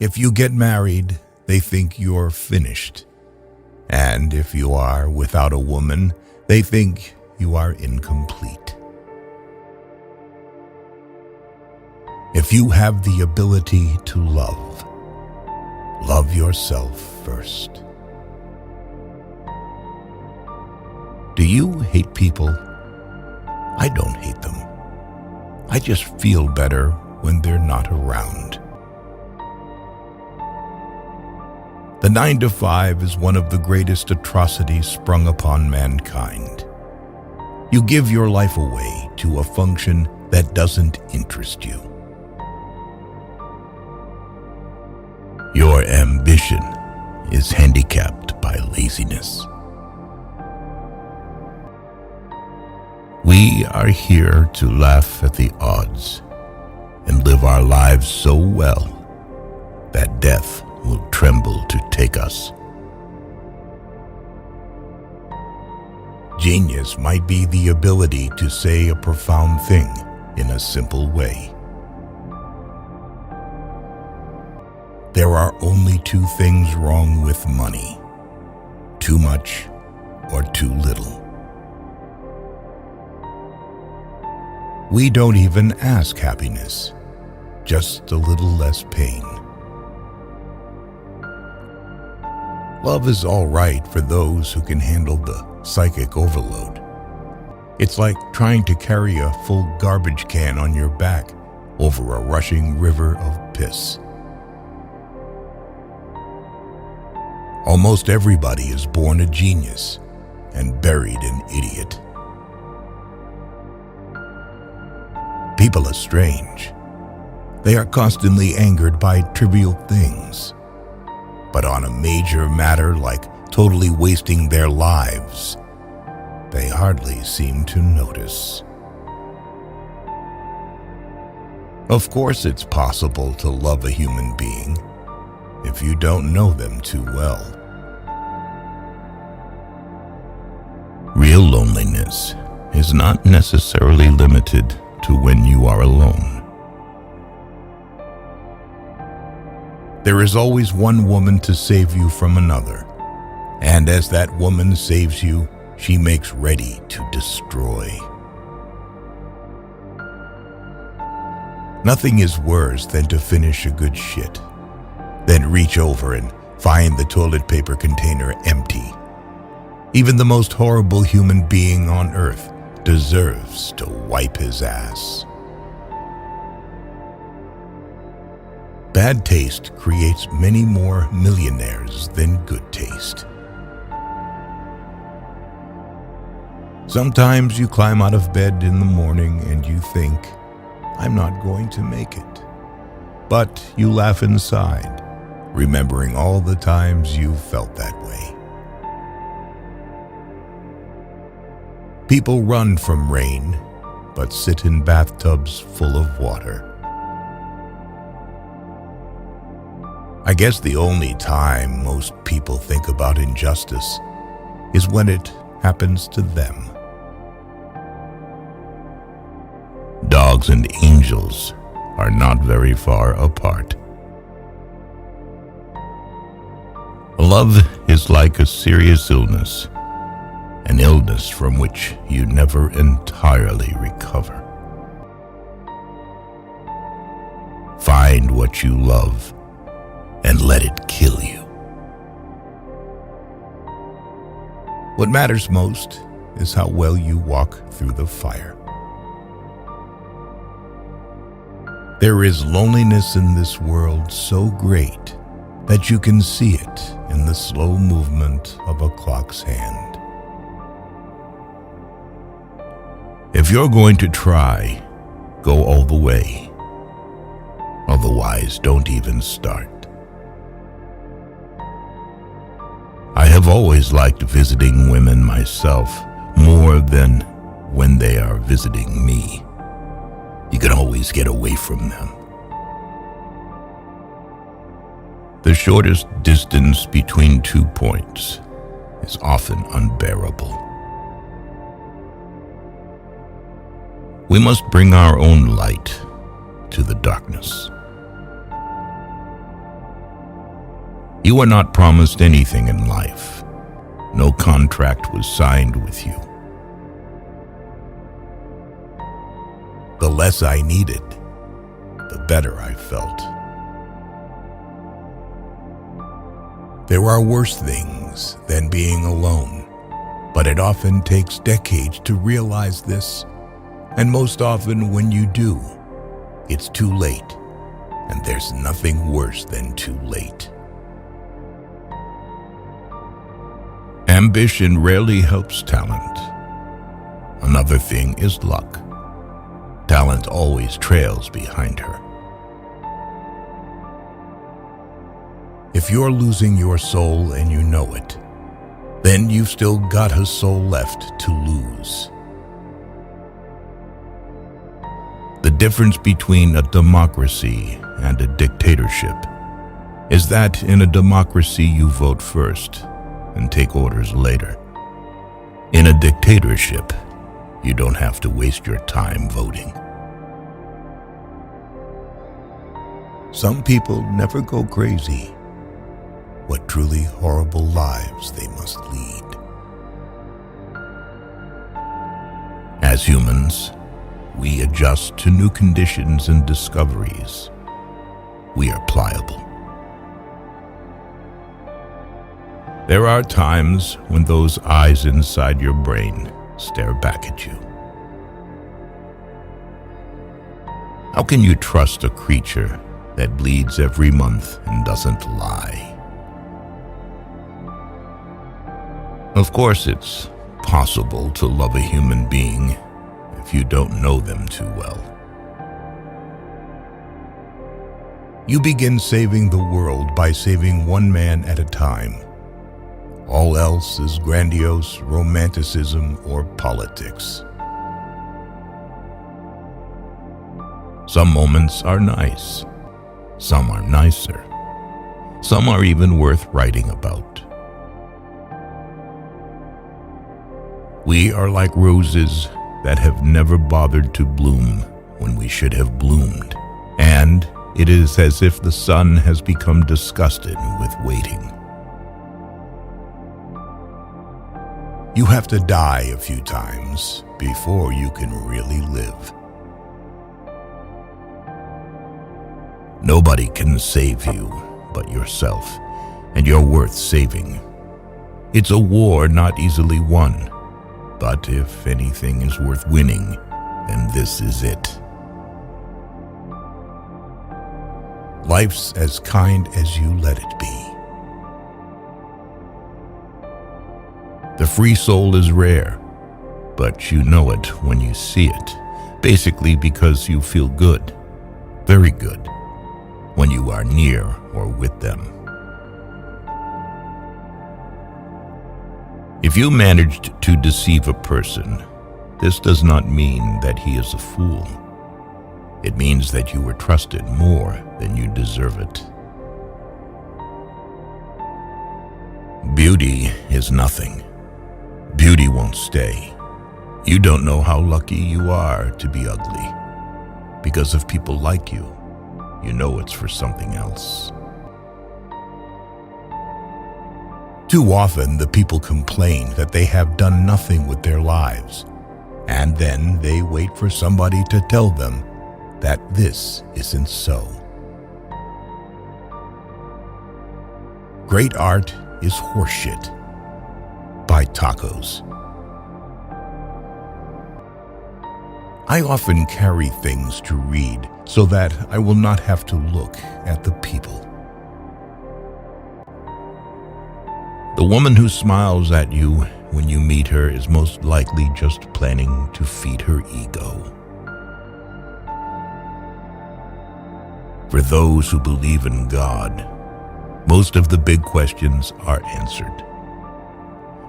If you get married, they think you're finished. And if you are without a woman, they think you are incomplete. If you have the ability to love, love yourself first. Do you hate people? I don't hate them. I just feel better when they're not around. The 9 to 5 is one of the greatest atrocities sprung upon mankind. You give your life away to a function that doesn't interest you. Your ambition is handicapped by laziness. We are here to laugh at the odds and live our lives so well that death will tremble to take us. Genius might be the ability to say a profound thing in a simple way. There are only 2 things wrong with money: too much or too little. We don't even ask happiness, just a little less pain. Love is all right for those who can handle the psychic overload. It's like trying to carry a full garbage can on your back over a rushing river of piss. Almost everybody is born a genius and buried an idiot. People are strange. They are constantly angered by trivial things. But on a major matter like totally wasting their lives, they hardly seem to notice. Of course, it's possible to love a human being if you don't know them too well. Real loneliness is not necessarily limited to when you are alone. There is always one woman to save you from another, and as that woman saves you, she makes ready to destroy. Nothing is worse than to finish a good shit, then reach over and find the toilet paper container empty. Even the most horrible human being on earth deserves to wipe his ass. Bad taste creates many more millionaires than good taste. Sometimes you climb out of bed in the morning and you think, I'm not going to make it. But you laugh inside, remembering all the times you felt that way. People run from rain, but sit in bathtubs full of water. I guess the only time most people think about injustice is when it happens to them. Dogs and angels are not very far apart. Love is like a serious illness, an illness from which you never entirely recover. Find what you love and let it kill you. What matters most is how well you walk through the fire. There is loneliness in this world so great that you can see it in the slow movement of a clock's hand. If you're going to try, go all the way. Otherwise, don't even start. I have always liked visiting women myself more than when they are visiting me. You can always get away from them. The shortest distance between 2 points is often unbearable. We must bring our own light to the darkness. You are not promised anything in life. No contract was signed with you. The less I needed, the better I felt. There are worse things than being alone, but it often takes decades to realize this, and most often when you do, it's too late, and there's nothing worse than too late. Ambition rarely helps talent. Another thing is luck. Talent always trails behind her. If you're losing your soul and you know it, then you've still got a soul left to lose. The difference between a democracy and a dictatorship is that in a democracy you vote first and take orders later. In a dictatorship, you don't have to waste your time voting. Some people never go crazy. What truly horrible lives they must lead. As humans, we adjust to new conditions and discoveries. We are pliable. There are times when those eyes inside your brain stare back at you. How can you trust a creature that bleeds every month and doesn't lie? Of course, it's possible to love a human being if you don't know them too well. You begin saving the world by saving one man at a time. All else is grandiose romanticism or politics. Some moments are nice. Some are nicer. Some are even worth writing about. We are like roses that have never bothered to bloom when we should have bloomed, and it is as if the sun has become disgusted with waiting. You have to die a few times before you can really live. Nobody can save you but yourself, and you're worth saving. It's a war not easily won, but if anything is worth winning, then this is it. Life's as kind as you let it be. The free soul is rare, but you know it when you see it, basically because you feel good, very good, when you are near or with them. If you managed to deceive a person, this does not mean that he is a fool. It means that you were trusted more than you deserve it. Beauty is nothing. Beauty won't stay. You don't know how lucky you are to be ugly. Because if people like you, you know it's for something else. Too often, the people complain that they have done nothing with their lives, and then they wait for somebody to tell them that this isn't so. Great art is horseshit. Buy tacos. I often carry things to read so that I will not have to look at the people. The woman who smiles at you when you meet her is most likely just planning to feed her ego. For those who believe in God, most of the big questions are answered.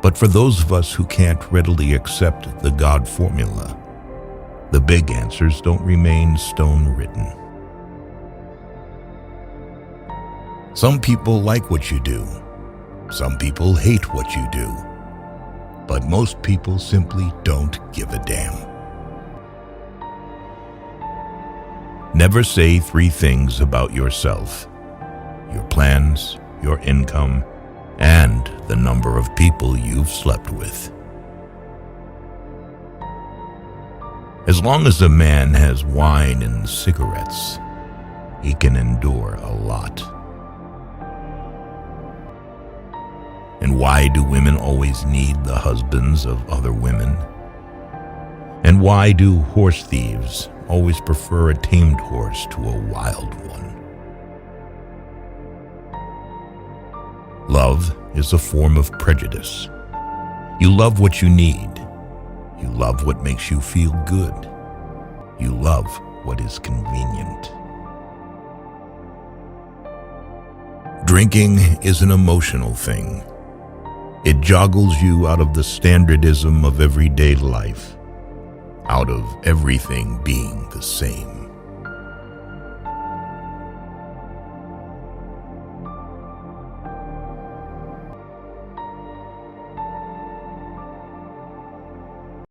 But for those of us who can't readily accept the God formula, the big answers don't remain stone-written. Some people like what you do. Some people hate what you do. But most people simply don't give a damn. Never say 3 things about yourself: your plans, your income, and the number of people you've slept with. As long as a man has wine and cigarettes, he can endure a lot. And why do women always need the husbands of other women? And why do horse thieves always prefer a tamed horse to a wild one? Love is a form of prejudice. You love what you need. You love what makes you feel good. You love what is convenient. Drinking is an emotional thing. It joggles you out of the standardism of everyday life, out of everything being the same.